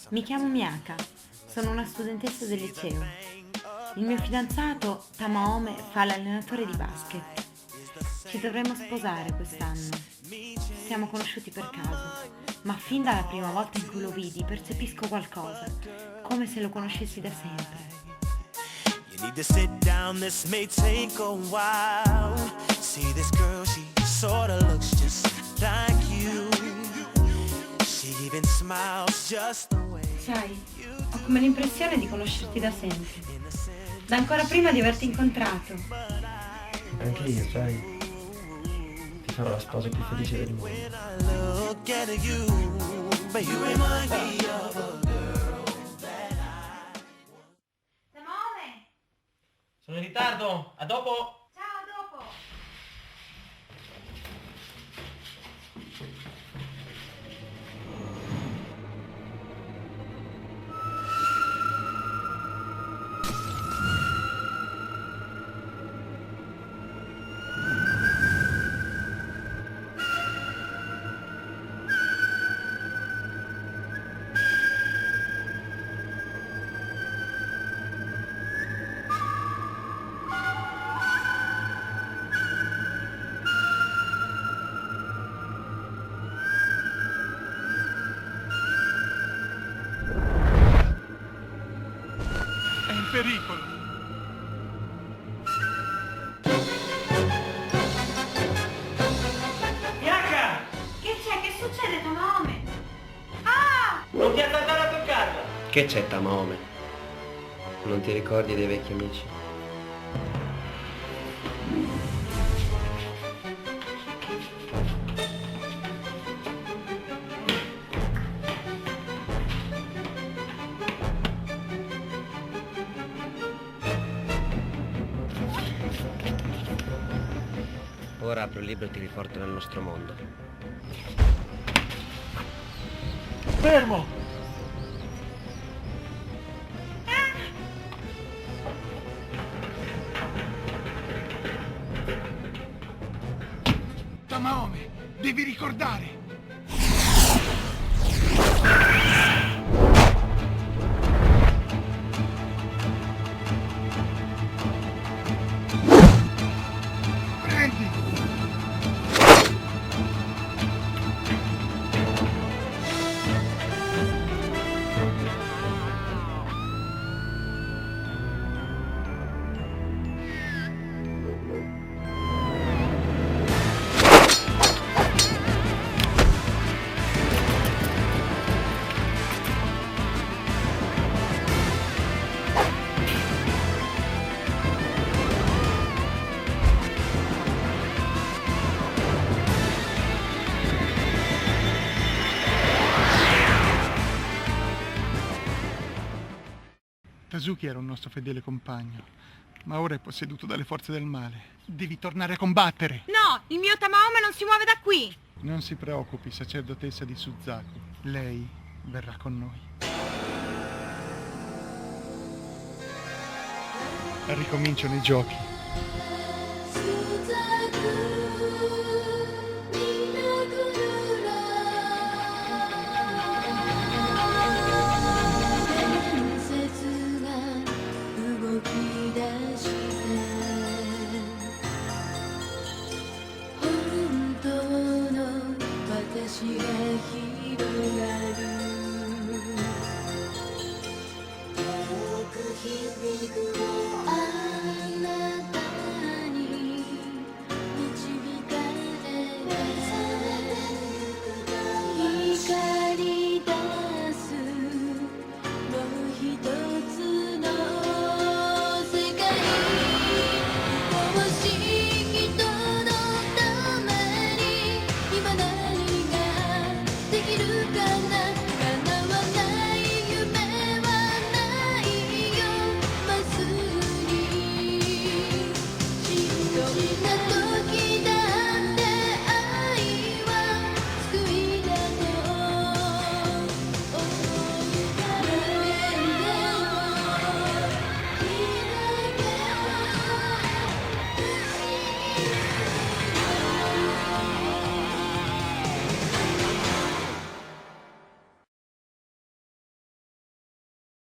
Mi chiamo Miyaka, sono una studentessa del liceo. Il mio fidanzato, Tamaome, fa l'allenatore di basket. Ci dovremmo sposare quest'anno. Siamo conosciuti per caso, ma fin dalla prima volta in cui lo vidi percepisco qualcosa, come se lo conoscessi da sempre. You need to sit down, this may take a while. See this girl, she sorta looks just like you. She even smiles just the way. Sai, ho come l'impressione di conoscerti da sempre, da ancora prima di averti incontrato. Anche io, sai, ti farò la sposa più felice del mondo. When I look at you, but you remind me of a girl that I. Tamaome! Sono in ritardo, a dopo! Ciao, a dopo! È in pericolo. Miyaka! Che c'è? Che succede, Tamaome? Ah! Non ti azzardare a toccarla! Che c'è, Tamaome? Non ti ricordi dei vecchi amici? Ora apro il libro e ti riporto nel nostro mondo. Fermo! Tamaome, devi ricordare! Prendi! Kazuki era un nostro fedele compagno, ma ora è posseduto dalle forze del male. Devi tornare a combattere! No, il mio Tamaome non si muove da qui! Non si preoccupi, sacerdotessa di Suzaku. Lei verrà con noi. Ricominciano i giochi. 伝説が動き出して本当の私が広がる遠く響くあなたに導かれて光り出すもう一つの世界もし人のために今何ができる